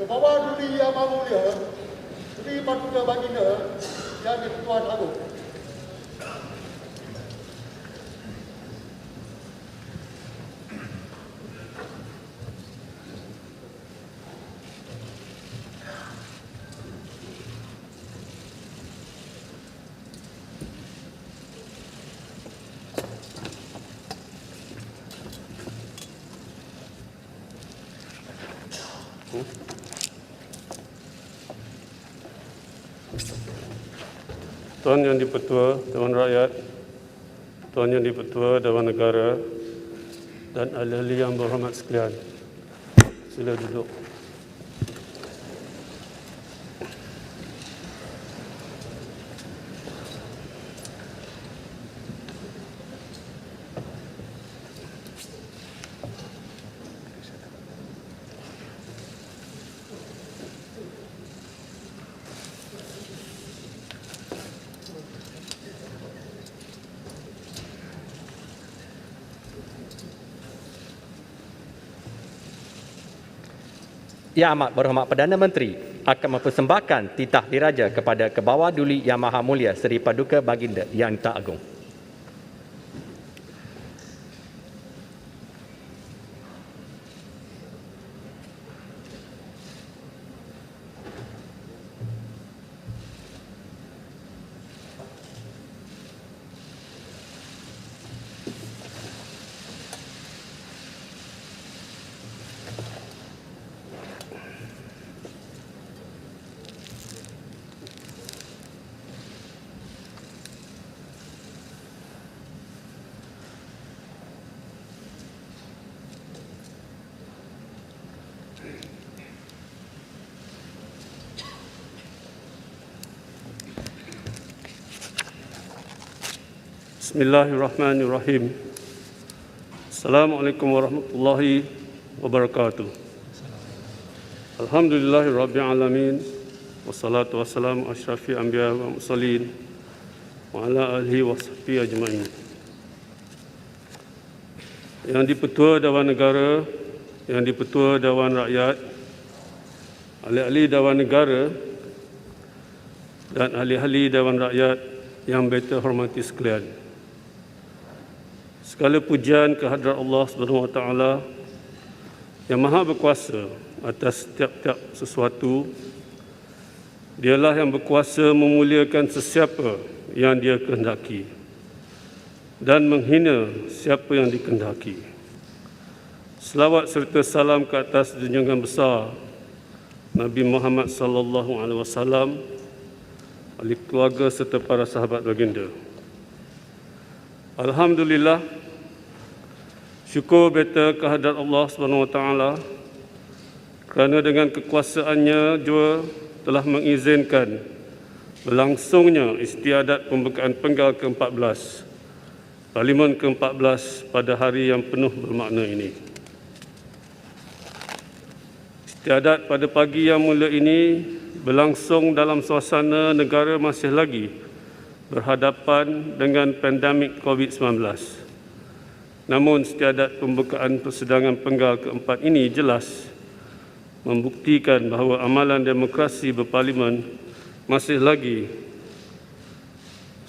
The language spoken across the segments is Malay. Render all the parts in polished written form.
Bawah Duli Yang Maha Mulia Sri Paduka Baginda Yang di-Pertuan Agong. Tuan Yang di-Pertua Dewan Rakyat, Tuan Yang di-Pertua Dewan Negara dan ahli-ahli yang berhormat sekalian, sila duduk. Yang Amat Berhormat Perdana Menteri akan mempersembahkan titah diraja kepada Kebawah Duli Yang Maha Mulia Seri Paduka Baginda Yang di-Pertuan Agong. Bismillahirrahmanirrahim. Assalamualaikum warahmatullahi wabarakatuh. Alhamdulillahirabbil alamin wassalatu wassalamu asyrafil anbiya wa mursalin wa ala alihi wasahbihi ajmain. Yang di-Pertua Dewan Negara, Yang di-Pertua Dewan Rakyat, ahli-ahli Dewan Negara dan ahli-ahli Dewan Rakyat yang berhormati sekalian. Segala pujian kehadrat Allah Subhanahu Wa Taala yang Maha Berkuasa atas setiap sesuatu. Dialah yang berkuasa memuliakan sesiapa yang Dia kehendaki dan menghina siapa yang dikehendaki. Selawat serta salam ke atas junjungan besar Nabi Muhammad sallallahu alaihi wasallam, ahli keluarga serta para sahabat baginda. Alhamdulillah, syukur beta kehadrat Allah Subhanahu Wa Taala kerana dengan kekuasaannya jua telah mengizinkan berlangsungnya istiadat pembukaan penggal ke-14 Parlimen ke-14 pada hari yang penuh bermakna ini. Istiadat pada pagi yang mulia ini berlangsung dalam suasana negara masih lagi berhadapan dengan pandemik COVID-19. Namun istiadat pembukaan persidangan penggal keempat ini jelas membuktikan bahawa amalan demokrasi berparlimen masih lagi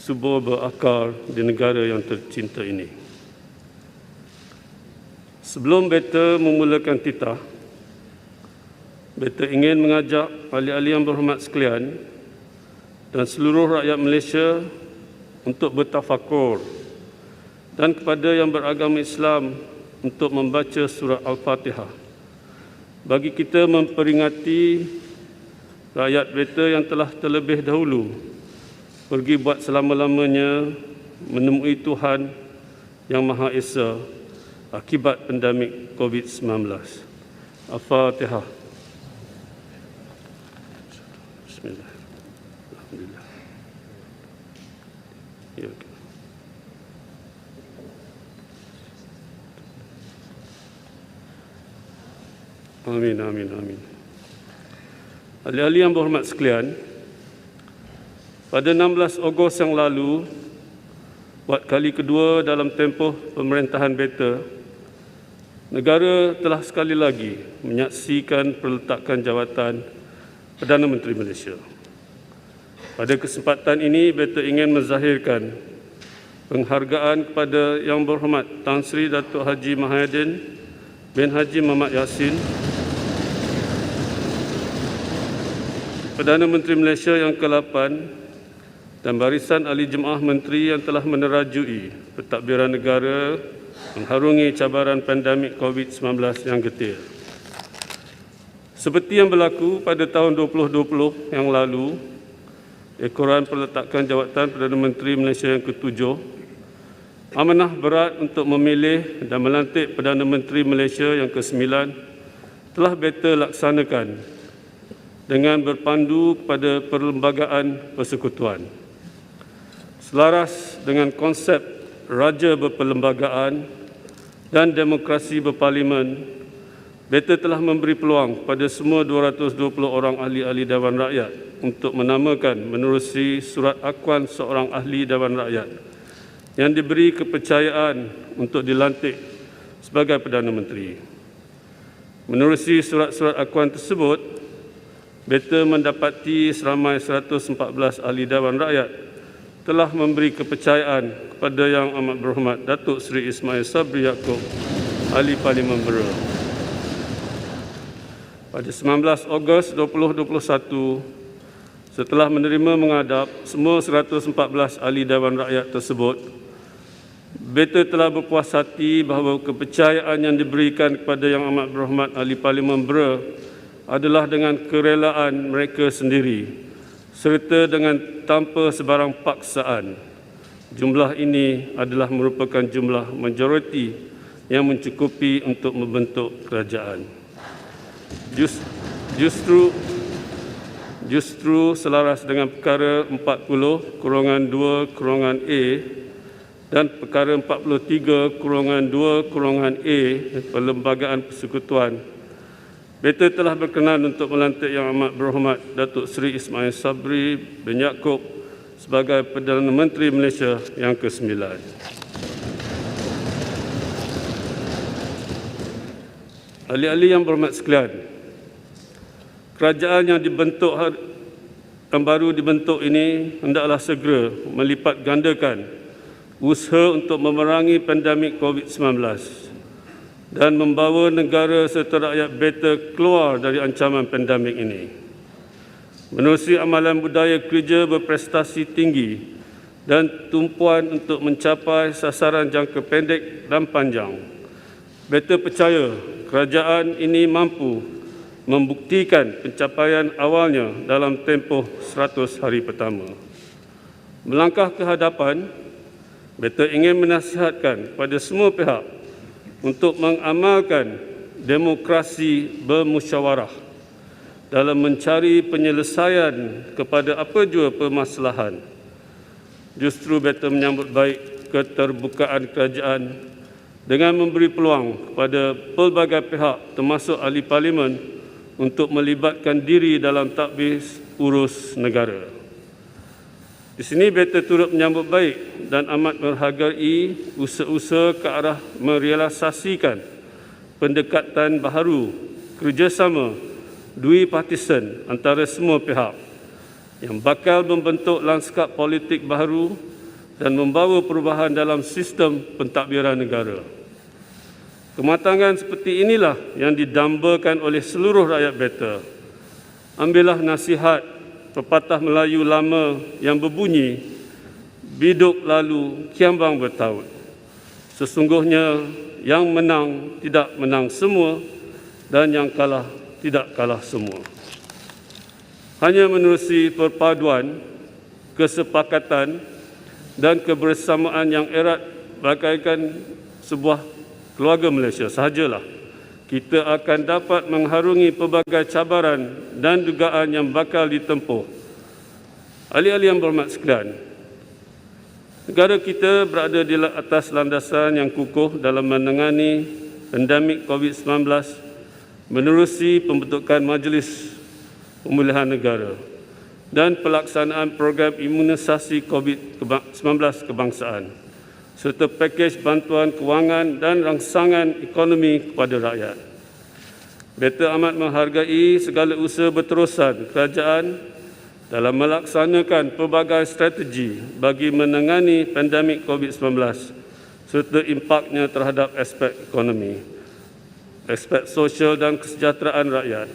subur berakar di negara yang tercinta ini. Sebelum beta memulakan titah, beta ingin mengajak ahli-ahli yang berhormat sekalian dan seluruh rakyat Malaysia untuk bertafakur dan kepada yang beragama Islam untuk membaca surah Al-Fatihah bagi kita memperingati rakyat beta yang telah terlebih dahulu pergi buat selama-lamanya menemui Tuhan Yang Maha Esa akibat pandemik COVID-19. Al-Fatihah. Bismillah. Alhamdulillah. Ya. Amin, amin, amin. Ahli-ahli yang berhormat sekalian, pada 16 Ogos yang lalu, buat kali kedua dalam tempoh pemerintahan beta, negara telah sekali lagi menyaksikan peletakan jawatan Perdana Menteri Malaysia. Pada kesempatan ini, beta ingin menzahirkan penghargaan kepada Yang Berhormat Tan Sri Datuk Haji Mahyadin bin Haji Muhammad Yassin, Perdana Menteri Malaysia yang ke-8 dan barisan ahli jemaah menteri yang telah menerajui pentadbiran negara mengharungi cabaran pandemik COVID-19 yang getir. Seperti yang berlaku pada tahun 2020 yang lalu, ekoran peletakan jawatan Perdana Menteri Malaysia yang ke-7, amanah berat untuk memilih dan melantik Perdana Menteri Malaysia yang ke-9 telah beta laksanakan dengan berpandu kepada Perlembagaan Persekutuan. Selaras dengan konsep Raja Berperlembagaan dan Demokrasi Berparlimen, beta telah memberi peluang kepada semua 220 orang ahli-ahli Dewan Rakyat untuk menamakan menerusi surat akuan seorang ahli Dewan Rakyat yang diberi kepercayaan untuk dilantik sebagai Perdana Menteri. Menerusi surat-surat akuan tersebut, beta mendapati seramai 114 ahli Dewan Rakyat telah memberi kepercayaan kepada Yang Amat Berhormat Datuk Seri Ismail Sabri Yaakob, Ahli Parlimen Bera. Pada 19 Ogos 2021, setelah menerima menghadap semua 114 ahli Dewan Rakyat tersebut, beta telah berpuas hati bahawa kepercayaan yang diberikan kepada Yang Amat Berhormat Ahli Parlimen Bera adalah dengan kerelaan mereka sendiri serta dengan tanpa sebarang paksaan. Jumlah ini adalah merupakan jumlah majoriti yang mencukupi untuk membentuk kerajaan. Justru selaras dengan perkara 40/2/A dan perkara 43/2/A Perlembagaan Persekutuan, beta telah berkenan untuk melantik Yang Amat Berhormat Datuk Seri Ismail Sabri bin Yaakob sebagai Perdana Menteri Malaysia yang ke-9. Ahli-ahli yang berhormat sekalian, kerajaan yang baru dibentuk ini hendaklah segera melipat gandakan usaha untuk memerangi pandemik COVID-19 dan membawa negara serta rakyat beta keluar dari ancaman pandemik ini. Menerusi amalan budaya kerja berprestasi tinggi dan tumpuan untuk mencapai sasaran jangka pendek dan panjang, beta percaya kerajaan ini mampu membuktikan pencapaian awalnya dalam tempoh 100 hari pertama. Melangkah ke hadapan, beta ingin menasihatkan kepada semua pihak untuk mengamalkan demokrasi bermusyawarah dalam mencari penyelesaian kepada apa jua permasalahan. Justru beta menyambut baik keterbukaan kerajaan dengan memberi peluang kepada pelbagai pihak termasuk ahli parlimen untuk melibatkan diri dalam tadbir urus negara. Di sini beta turut menyambut baik dan amat menghargai usaha-usaha ke arah merealisasikan pendekatan baharu kerjasama duipartisan antara semua pihak yang bakal membentuk lanskap politik baharu dan membawa perubahan dalam sistem pentadbiran negara. Kematangan seperti inilah yang didambakan oleh seluruh rakyat beta. Ambillah nasihat pepatah Melayu lama yang berbunyi, biduk lalu kiambang bertaut. Sesungguhnya yang menang tidak menang semua dan yang kalah tidak kalah semua. Hanya menerusi perpaduan, kesepakatan dan kebersamaan yang erat bagaikan sebuah keluarga Malaysia sahajalah kita akan dapat mengharungi pelbagai cabaran dan dugaan yang bakal ditempuh. Ahli-ahli yang berhormat sekalian, negara kita berada di atas landasan yang kukuh dalam menangani pandemik COVID-19 menerusi pembentukan Majlis Pemulihan Negara dan pelaksanaan program imunisasi COVID-19 kebangsaan serta pakej bantuan kewangan dan rangsangan ekonomi kepada rakyat. Beta amat menghargai segala usaha berterusan kerajaan dalam melaksanakan pelbagai strategi bagi menangani pandemik COVID-19 serta impaknya terhadap aspek ekonomi, aspek sosial dan kesejahteraan rakyat.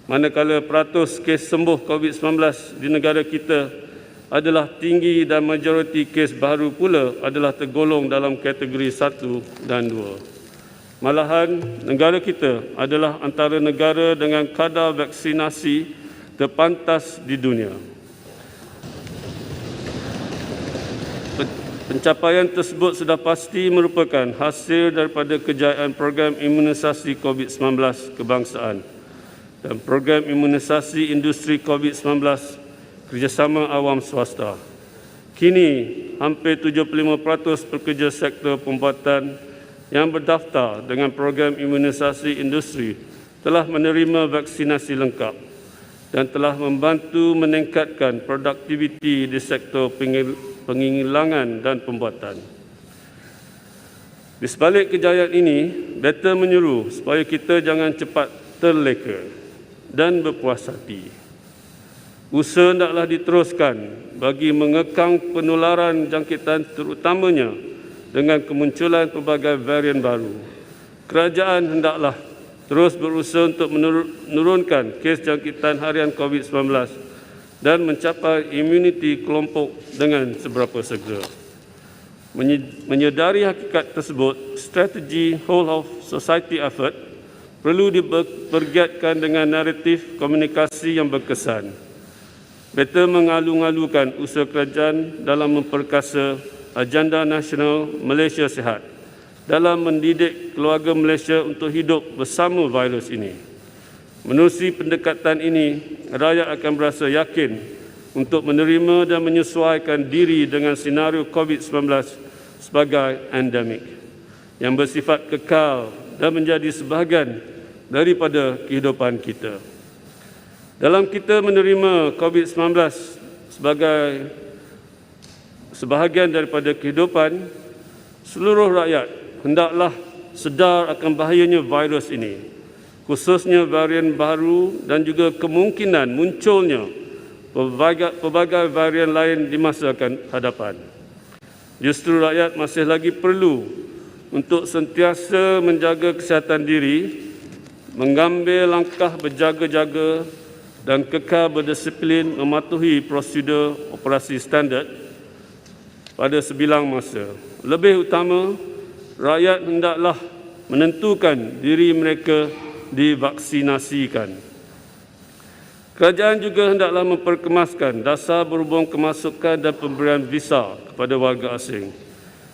Manakala peratus kes sembuh COVID-19 di negara kita adalah tinggi dan majoriti kes baru pula adalah tergolong dalam kategori 1 dan 2. Malahan, negara kita adalah antara negara dengan kadar vaksinasi terpantas di dunia. Pencapaian tersebut sudah pasti merupakan hasil daripada kejayaan program imunisasi COVID-19 kebangsaan dan program imunisasi industri COVID-19 kerjasama awam swasta. Kini, hampir 75% pekerja sektor pembuatan yang berdaftar dengan program imunisasi industri telah menerima vaksinasi lengkap dan telah membantu meningkatkan produktiviti di sektor pengilangan dan pembuatan. Di sebalik kejayaan ini, beta menyuruh supaya kita jangan cepat terleka dan berpuas hati. Usaha hendaklah diteruskan bagi mengekang penularan jangkitan terutamanya dengan kemunculan pelbagai varian baru. Kerajaan hendaklah terus berusaha untuk menurunkan kes jangkitan harian COVID-19 dan mencapai imuniti kelompok dengan seberapa segera. Menyedari hakikat tersebut, strategi whole of society effort perlu dipergiatkan dengan naratif komunikasi yang berkesan. Beta mengalu-alukan usaha kerajaan dalam memperkasa Agenda Nasional Malaysia Sihat dalam mendidik keluarga Malaysia untuk hidup bersama virus ini. Menerusi pendekatan ini, rakyat akan berasa yakin untuk menerima dan menyesuaikan diri dengan senario COVID-19 sebagai endemik yang bersifat kekal dan menjadi sebahagian daripada kehidupan kita. Dalam kita menerima COVID-19 sebagai sebahagian daripada kehidupan, seluruh rakyat hendaklah sedar akan bahayanya virus ini, khususnya varian baru dan juga kemungkinan munculnya pelbagai varian lain di masa akan hadapan. Justru rakyat masih lagi perlu untuk sentiasa menjaga kesihatan diri, mengambil langkah berjaga-jaga dan kekal berdisiplin mematuhi prosedur operasi standard pada sebilang masa. Lebih utama, rakyat hendaklah menentukan diri mereka divaksinasikan. Kerajaan juga hendaklah memperkemaskan dasar berhubung kemasukan dan pemberian visa kepada warga asing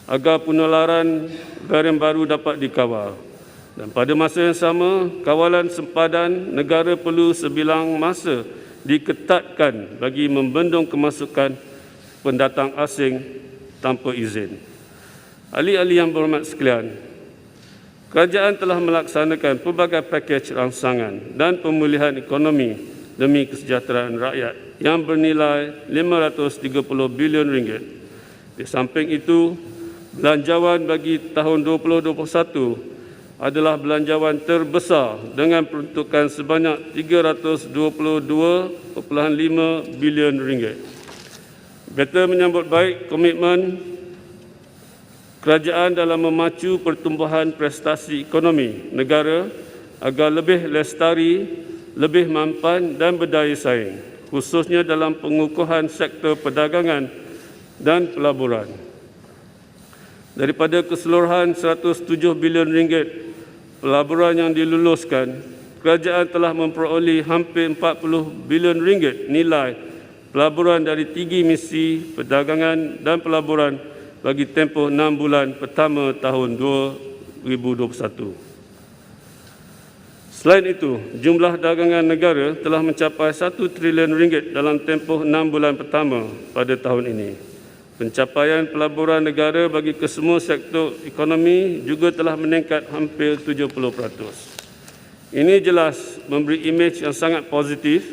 agar penularan varian baru dapat dikawal. Dan pada masa yang sama, kawalan sempadan negara perlu sebilang masa diketatkan bagi membendung kemasukan pendatang asing tanpa izin. Ahli-ahli yang berhormat sekalian, kerajaan telah melaksanakan pelbagai pakej rangsangan dan pemulihan ekonomi demi kesejahteraan rakyat yang bernilai RM530 bilion. Di samping itu, belanjawan bagi tahun 2021 adalah belanjawan terbesar dengan peruntukan sebanyak RM322.5 bilion. Beta menyambut baik komitmen kerajaan dalam memacu pertumbuhan prestasi ekonomi negara agar lebih lestari, lebih mampan dan berdaya saing, khususnya dalam pengukuhan sektor perdagangan dan pelaburan. Daripada keseluruhan RM107 bilion pelaburan yang diluluskan, kerajaan telah memperoleh hampir RM40 bilion nilai pelaburan dari 3 misi perdagangan dan pelaburan bagi tempoh 6 bulan pertama tahun 2021. Selain itu, jumlah dagangan negara telah mencapai RM1 trilion dalam tempoh 6 bulan pertama pada tahun ini. Pencapaian pelaburan negara bagi kesemua sektor ekonomi juga telah meningkat hampir 70%. Ini jelas memberi imej yang sangat positif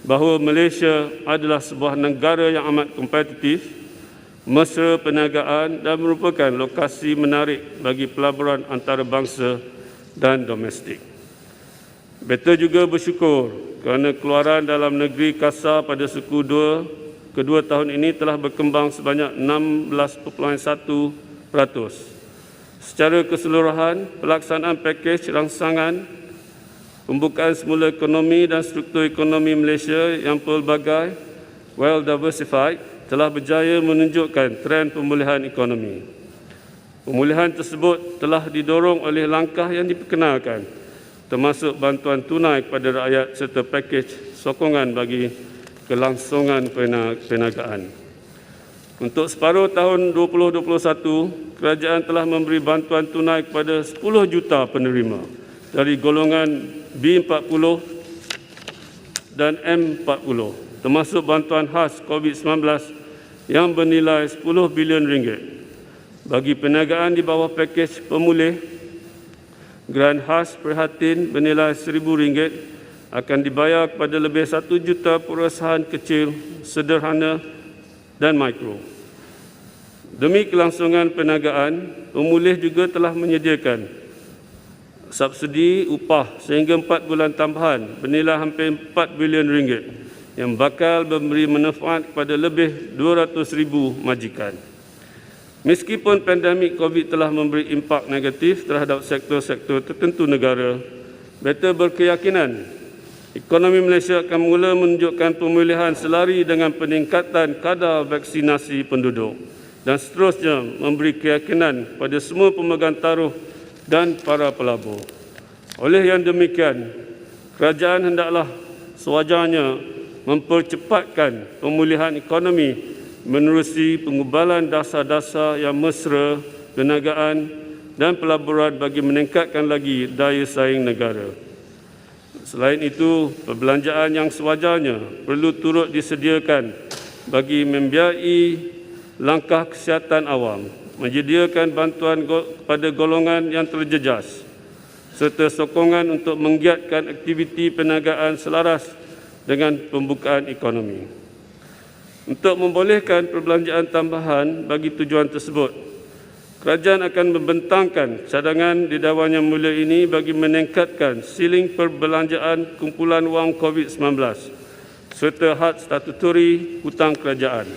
bahawa Malaysia adalah sebuah negara yang amat kompetitif, mesra perniagaan dan merupakan lokasi menarik bagi pelaburan antarabangsa dan domestik. Beta juga bersyukur kerana keluaran dalam negeri kasar pada suku kedua tahun ini telah berkembang sebanyak 16.1%. Secara keseluruhan, pelaksanaan pakej rangsangan pembukaan semula ekonomi dan struktur ekonomi Malaysia yang pelbagai, well diversified, telah berjaya menunjukkan trend pemulihan ekonomi. Pemulihan tersebut telah didorong oleh langkah yang diperkenalkan, termasuk bantuan tunai kepada rakyat serta pakej sokongan bagi kelangsungan perniagaan. Untuk separuh tahun 2021, kerajaan telah memberi bantuan tunai kepada 10 juta penerima dari golongan B40 dan M40, termasuk bantuan khas COVID-19 yang bernilai 10 bilion ringgit. Bagi perniagaan di bawah pakej pemulih, geran khas prihatin bernilai RM1,000 akan dibayar kepada lebih 1 juta perusahaan kecil, sederhana dan mikro. Demi kelangsungan perniagaan, pemulih juga telah menyediakan subsidi upah sehingga 4 bulan tambahan bernilai hampir RM4 bilion yang bakal memberi manfaat kepada lebih 200,000 majikan. Meskipun pandemik COVID telah memberi impak negatif terhadap sektor-sektor tertentu negara, beta berkeyakinan ekonomi Malaysia akan mula menunjukkan pemulihan selari dengan peningkatan kadar vaksinasi penduduk dan seterusnya memberi keyakinan pada semua pemegang taruh dan para pelabur. Oleh yang demikian, kerajaan hendaklah sewajarnya mempercepatkan pemulihan ekonomi menerusi pengubalan dasar-dasar yang mesra, perniagaan dan pelaburan bagi meningkatkan lagi daya saing negara. Selain itu, perbelanjaan yang sewajarnya perlu turut disediakan bagi membiayai langkah kesihatan awam, menyediakan bantuan kepada golongan yang terjejas, serta sokongan untuk menggiatkan aktiviti perniagaan selaras dengan pembukaan ekonomi. Untuk membolehkan perbelanjaan tambahan bagi tujuan tersebut, kerajaan akan membentangkan cadangan di Dewan Yang Mulia ini bagi meningkatkan siling perbelanjaan kumpulan wang COVID-19 serta had statuturi hutang kerajaan.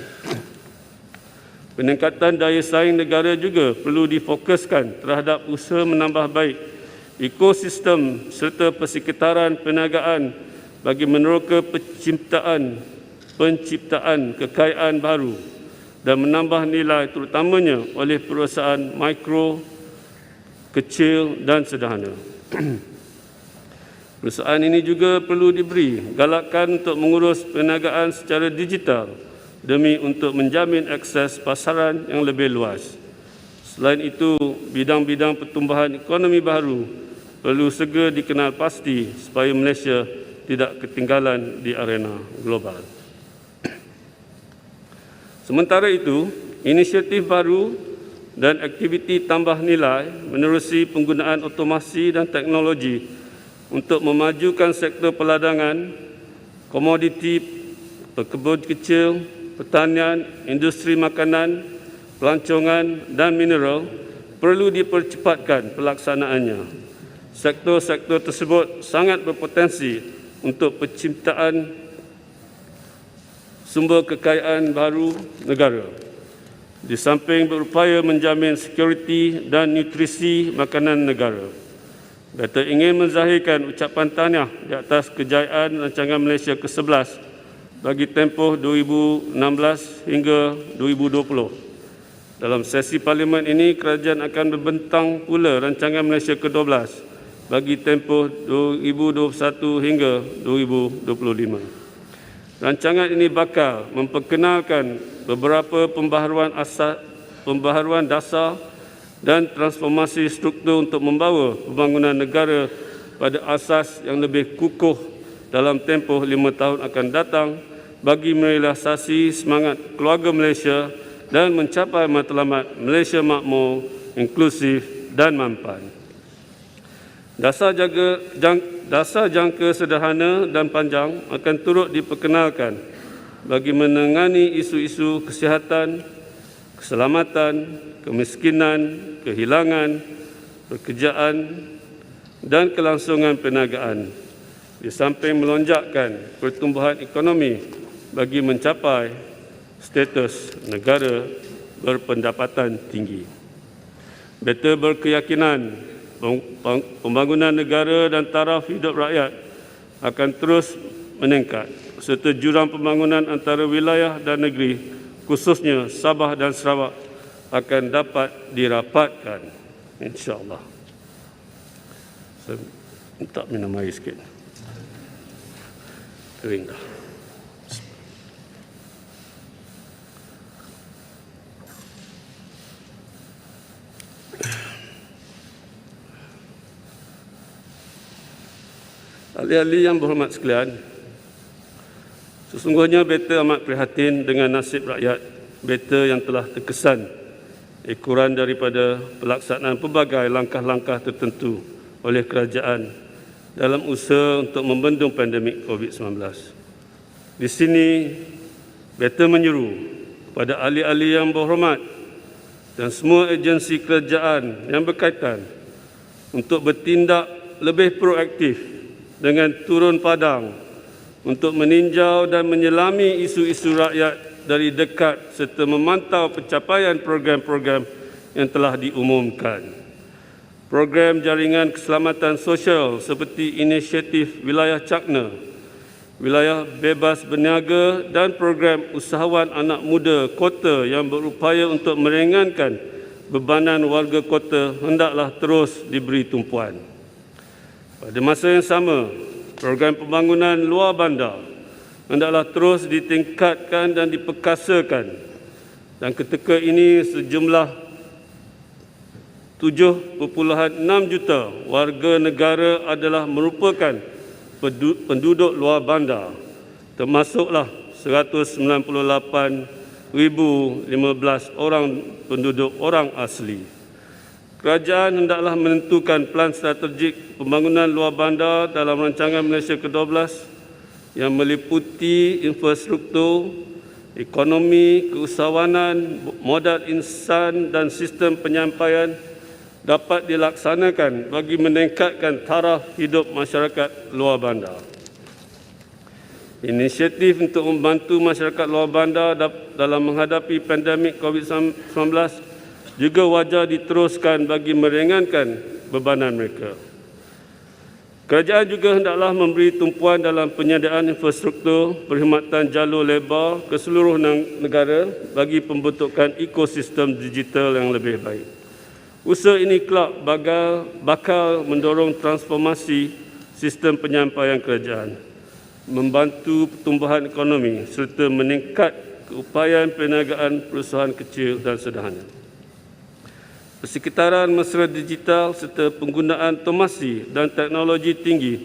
Peningkatan daya saing negara juga perlu difokuskan terhadap usaha menambah baik ekosistem serta persekitaran perniagaan bagi meneroka penciptaan kekayaan baru dan menambah nilai terutamanya oleh perusahaan mikro, kecil dan sederhana. Perusahaan ini juga perlu diberi galakan untuk mengurus perniagaan secara digital demi untuk menjamin akses pasaran yang lebih luas. Selain itu, bidang-bidang pertumbuhan ekonomi baru perlu segera dikenal pasti supaya Malaysia tidak ketinggalan di arena global. Sementara itu, inisiatif baru dan aktiviti tambah nilai menerusi penggunaan otomasi dan teknologi untuk memajukan sektor peladangan, komoditi, perkebun kecil, pertanian, industri makanan, pelancongan dan mineral perlu dipercepatkan pelaksanaannya. Sektor-sektor tersebut sangat berpotensi untuk penciptaan sumber kekayaan baru negara. Di samping berupaya menjamin sekuriti dan nutrisi makanan negara, beta ingin menzahirkan ucapan tahniah di atas kejayaan rancangan Malaysia ke-11 bagi tempoh 2016 hingga 2020. Dalam sesi parlimen ini, kerajaan akan membentang pula rancangan Malaysia ke-12 bagi tempoh 2021 hingga 2025. Rancangan ini bakal memperkenalkan beberapa pembaharuan dasar dan transformasi struktur untuk membawa pembangunan negara pada asas yang lebih kukuh dalam tempoh 5 tahun akan datang bagi merealisasi semangat keluarga Malaysia dan mencapai matlamat Malaysia makmur, inklusif dan mampan. Dasar jangka sederhana dan panjang akan turut diperkenalkan bagi menangani isu-isu kesihatan, keselamatan, kemiskinan, kehilangan, pekerjaan dan kelangsungan perniagaan, di samping melonjakkan pertumbuhan ekonomi bagi mencapai status negara berpendapatan tinggi. Beta berkeyakinan pembangunan negara dan taraf hidup rakyat akan terus meningkat serta jurang pembangunan antara wilayah dan negeri, khususnya Sabah dan Sarawak, akan dapat dirapatkan, insya-Allah. Saya minta minum air sikit. Kering dah. Ahli-ahli yang berhormat sekalian, sesungguhnya beta amat prihatin dengan nasib rakyat beta yang telah terkesan kurang daripada pelaksanaan pelbagai langkah-langkah tertentu oleh kerajaan dalam usaha untuk membendung pandemik COVID-19. Di sini, beta menyeru kepada ahli-ahli yang berhormat dan semua agensi kerajaan yang berkaitan untuk bertindak lebih proaktif dengan turun padang untuk meninjau dan menyelami isu-isu rakyat dari dekat serta memantau pencapaian program-program yang telah diumumkan. Program jaringan keselamatan sosial seperti inisiatif Wilayah Cakna, Wilayah Bebas Berniaga dan program usahawan anak muda kota yang berupaya untuk meringankan bebanan warga kota hendaklah terus diberi tumpuan. Pada masa yang sama, program pembangunan luar bandar hendaklah terus ditingkatkan dan diperkasakan. Dan ketika ini sejumlah 7.6 juta warga negara adalah merupakan penduduk luar bandar, termasuklah 198,015 orang penduduk orang asli. Kerajaan hendaklah menentukan pelan strategik pembangunan luar bandar dalam rancangan Malaysia ke-12 yang meliputi infrastruktur, ekonomi, keusahawanan, modal insan dan sistem penyampaian dapat dilaksanakan bagi meningkatkan taraf hidup masyarakat luar bandar. Inisiatif untuk membantu masyarakat luar bandar dalam menghadapi pandemik COVID-19 juga wajar diteruskan bagi meringankan bebanan mereka. Kerajaan juga hendaklah memberi tumpuan dalam penyediaan infrastruktur perkhidmatan jalur lebar ke seluruh negara bagi pembentukan ekosistem digital yang lebih baik. Usaha ini kelak bakal mendorong transformasi sistem penyampaian kerajaan, membantu pertumbuhan ekonomi serta meningkat keupayaan perniagaan perusahaan kecil dan sederhana. Persekitaran mesra digital serta penggunaan otomasi dan teknologi tinggi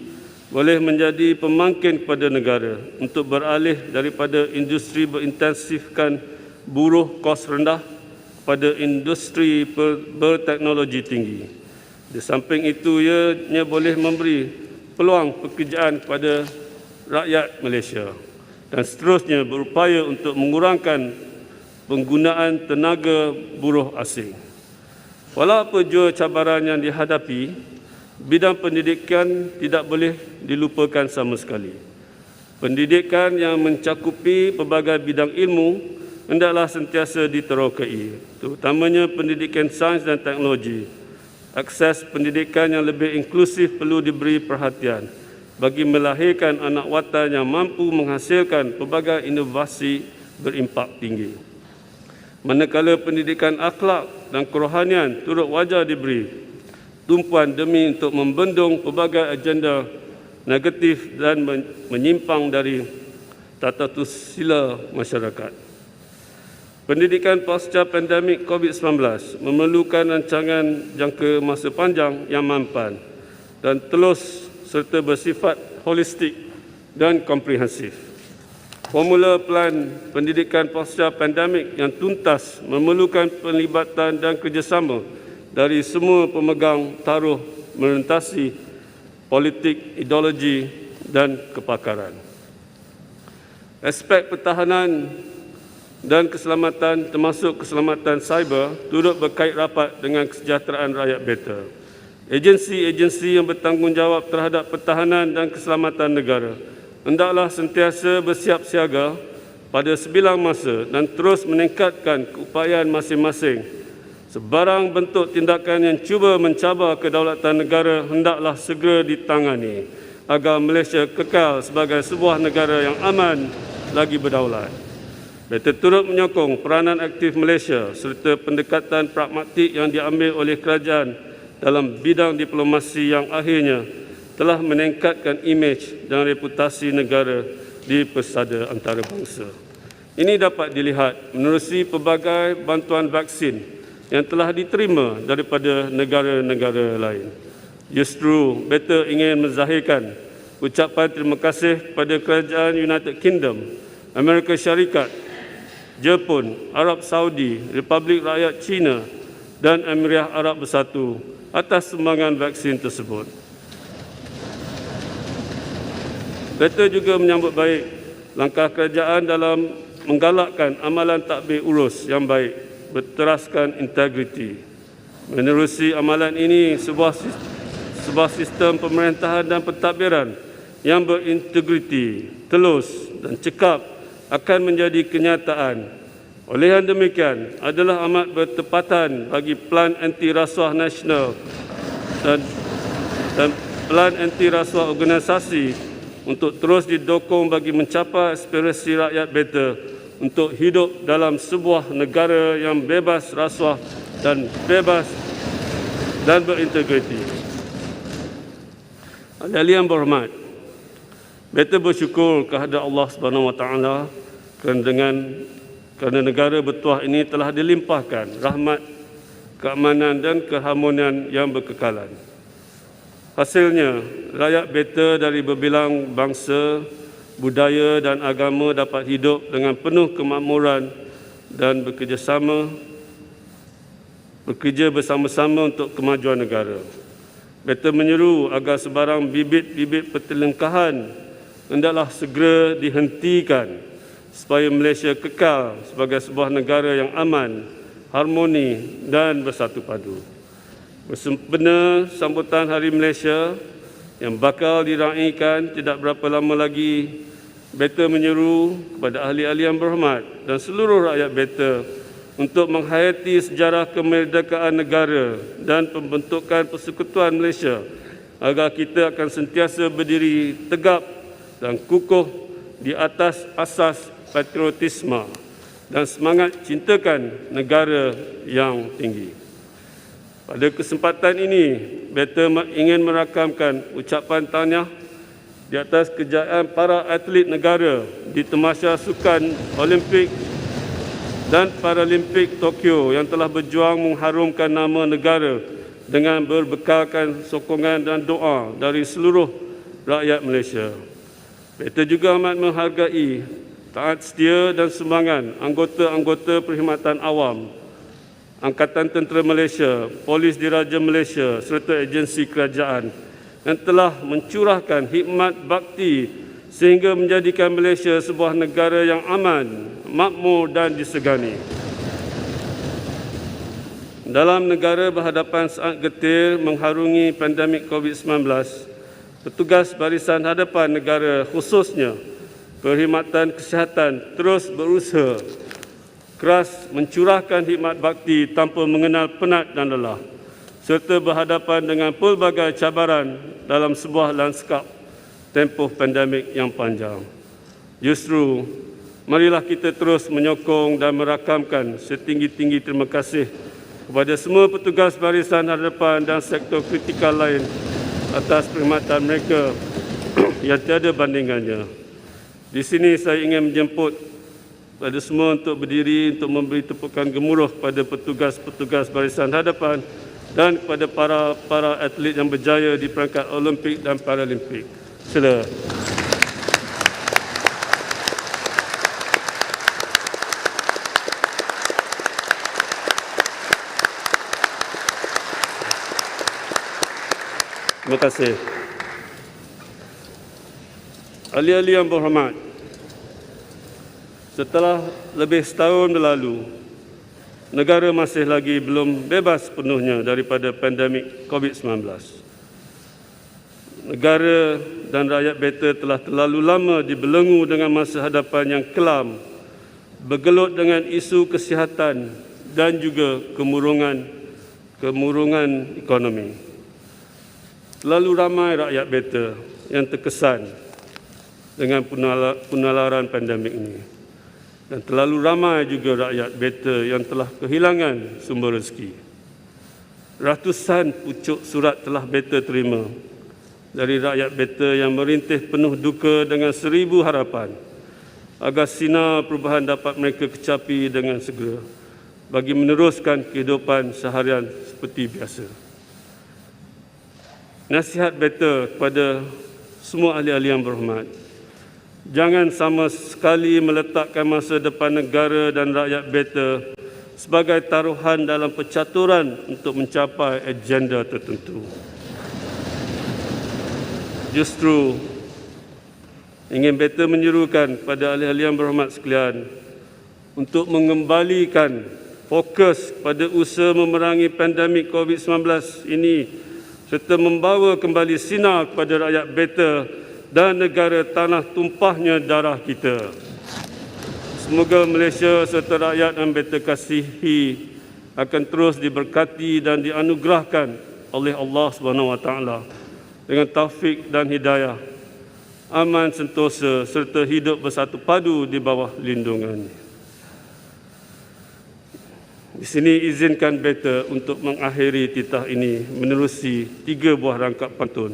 boleh menjadi pemangkin kepada negara untuk beralih daripada industri berintensifkan buruh kos rendah kepada industri berteknologi tinggi. Di samping itu, ianya boleh memberi peluang pekerjaan kepada rakyat Malaysia dan seterusnya berupaya untuk mengurangkan penggunaan tenaga buruh asing. Walau apa jua cabaran yang dihadapi, bidang pendidikan tidak boleh dilupakan sama sekali. Pendidikan yang mencakupi pelbagai bidang ilmu hendaklah sentiasa diterokai, terutamanya pendidikan sains dan teknologi. Akses pendidikan yang lebih inklusif perlu diberi perhatian bagi melahirkan anak watan yang mampu menghasilkan pelbagai inovasi berimpak tinggi. Manakala pendidikan akhlak dan kerohanian turut wajar diberi tumpuan demi untuk membendung pelbagai agenda negatif dan menyimpang dari tata susila masyarakat. Pendidikan pasca pandemik COVID-19 memerlukan rancangan jangka masa panjang yang mampan dan telus serta bersifat holistik dan komprehensif. Formula Pelan Pendidikan Pasca Pandemik yang tuntas memerlukan penlibatan dan kerjasama dari semua pemegang taruh merentasi politik, ideologi dan kepakaran. Aspek pertahanan dan keselamatan termasuk keselamatan cyber turut berkait rapat dengan kesejahteraan rakyat beta. Agensi-agensi yang bertanggungjawab terhadap pertahanan dan keselamatan negara hendaklah sentiasa bersiap siaga pada sebilang masa dan terus meningkatkan keupayaan masing-masing. Sebarang bentuk tindakan yang cuba mencabar kedaulatan negara hendaklah segera ditangani agar Malaysia kekal sebagai sebuah negara yang aman lagi berdaulat. Beta turut menyokong peranan aktif Malaysia serta pendekatan pragmatik yang diambil oleh kerajaan dalam bidang diplomasi yang akhirnya telah meningkatkan imej dan reputasi negara di pesada antarabangsa. Ini dapat dilihat menerusi pelbagai bantuan vaksin yang telah diterima daripada negara-negara lain. Justru, beta ingin menzahirkan ucapan terima kasih kepada Kerajaan United Kingdom, Amerika Syarikat, Jepun, Arab Saudi, Republik Rakyat China dan Emirat Arab Bersatu atas sumbangan vaksin tersebut. Beta juga menyambut baik langkah kerajaan dalam menggalakkan amalan takbir urus yang baik berteraskan integriti. Menerusi amalan ini, sebuah sistem pemerintahan dan pentadbiran yang berintegriti, telus dan cekap akan menjadi kenyataan. Oleh yang demikian, adalah amat bertepatan bagi Pelan Anti Rasuah Nasional dan Pelan Anti Rasuah Organisasi untuk terus didokong bagi mencapai aspirasi rakyat beta untuk hidup dalam sebuah negara yang bebas rasuah dan bebas dan berintegriti. Ahli yang berhormat, beta bersyukur kehadrat Allah Subhanahu Wa Taala kerana negara bertuah ini telah dilimpahkan rahmat, keamanan dan keharmonian yang berkekalan. Hasilnya, rakyat beta dari berbilang bangsa, budaya dan agama dapat hidup dengan penuh kemakmuran dan bekerja bersama-sama untuk kemajuan negara. Beta menyeru agar sebarang bibit-bibit pertelingkahan hendaklah segera dihentikan supaya Malaysia kekal sebagai sebuah negara yang aman, harmoni dan bersatu padu. Bersempena sambutan Hari Malaysia yang bakal diraikan tidak berapa lama lagi, beta menyeru kepada ahli-ahli yang berhormat dan seluruh rakyat beta untuk menghayati sejarah kemerdekaan negara dan pembentukan Persekutuan Malaysia agar kita akan sentiasa berdiri tegap dan kukuh di atas asas patriotisme dan semangat cintakan negara yang tinggi. Pada kesempatan ini, beta ingin merakamkan ucapan tahniah di atas kejayaan para atlet negara di Tamasya Sukan Olimpik dan Paralimpik Tokyo yang telah berjuang mengharumkan nama negara dengan berbekalkan sokongan dan doa dari seluruh rakyat Malaysia. Beta juga amat menghargai taat setia dan sumbangan anggota-anggota perkhidmatan awam, Angkatan Tentera Malaysia, Polis Diraja Malaysia serta agensi kerajaan yang telah mencurahkan hikmat bakti sehingga menjadikan Malaysia sebuah negara yang aman, makmur dan disegani. Dalam negara berhadapan saat getir mengharungi pandemik COVID-19, petugas barisan hadapan negara khususnya perkhidmatan kesihatan terus berusaha keras mencurahkan hikmat bakti tanpa mengenal penat dan lelah serta berhadapan dengan pelbagai cabaran dalam sebuah lanskap tempoh pandemik yang panjang. Justru, marilah kita terus menyokong dan merakamkan setinggi-tinggi terima kasih kepada semua petugas barisan hadapan dan sektor kritikal lain atas perkhidmatan mereka yang tiada bandingannya. Di sini saya ingin menjemput pada semua untuk berdiri untuk memberi tepukan gemuruh kepada petugas-petugas barisan hadapan dan kepada para atlet yang berjaya di perangkat Olimpik dan Paralimpik. Sila. Terima kasih. Ahli-ahli yang berhormat, Setelah lebih setahun berlalu, negara masih lagi belum bebas penuhnya daripada pandemik COVID-19. Negara dan rakyat beta telah terlalu lama dibelenggu dengan masa hadapan yang kelam, bergelut dengan isu kesihatan dan juga kemurungan ekonomi. Terlalu ramai rakyat beta yang terkesan dengan penularan pandemik ini. Dan terlalu ramai juga rakyat beta yang telah kehilangan sumber rezeki. Ratusan pucuk surat telah beta terima dari rakyat beta yang merintih penuh duka dengan 1000 harapan agar sinar perubahan dapat mereka kecapi dengan segera bagi meneruskan kehidupan seharian seperti biasa. Nasihat beta kepada semua ahli-ahli yang berhormat, jangan sama sekali meletakkan masa depan negara dan rakyat beta sebagai taruhan dalam percaturan untuk mencapai agenda tertentu. Justru ingin beta menyerukan pada ahli-ahli yang berhormat sekalian untuk mengembalikan fokus pada usaha memerangi pandemik COVID-19 ini serta membawa kembali sinar kepada rakyat beta dan negara tanah tumpahnya darah kita. Semoga Malaysia serta rakyat yang beta kasihi akan terus diberkati dan dianugerahkan oleh Allah SWT dengan taufik dan hidayah, aman sentosa serta hidup bersatu padu di bawah lindungan. Di sini izinkan beta untuk mengakhiri titah ini menerusi 3 buah rangkap pantun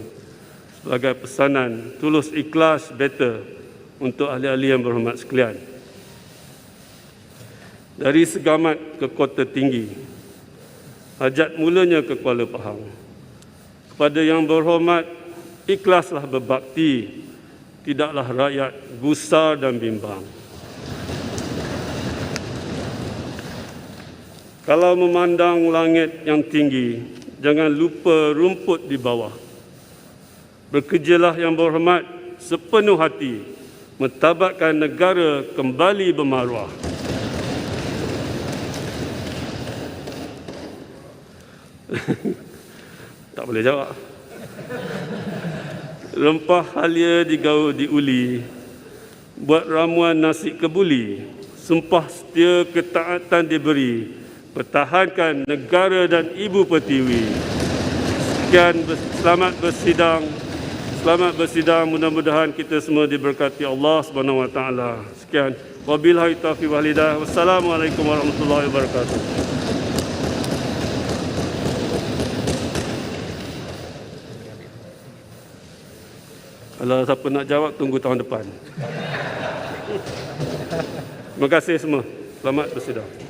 sebagai pesanan tulus ikhlas beta untuk ahli-ahli yang berhormat sekalian. Dari Segamat ke Kota Tinggi, hajat mulanya ke Kuala Pahang. Kepada yang berhormat, ikhlaslah berbakti, tidaklah rakyat gusar dan bimbang. Kalau memandang langit yang tinggi, jangan lupa rumput di bawah. Bekerjalah yang berhormat sepenuh hati, mentabatkan negara kembali bermaruah. Tak boleh jawab. Rempah halia digaul diuli, buat ramuan nasi kebuli, sumpah setia ketaatan diberi, pertahankan negara dan ibu pertiwi. Sekian, selamat bersidang, mudah-mudahan kita semua diberkati Allah SWT. Sekian, wabillahi taufiq wal hidayah. Wassalamualaikum warahmatullahi wabarakatuh. Kalau siapa nak jawab, tunggu tahun depan. Terima kasih semua. Selamat bersidang.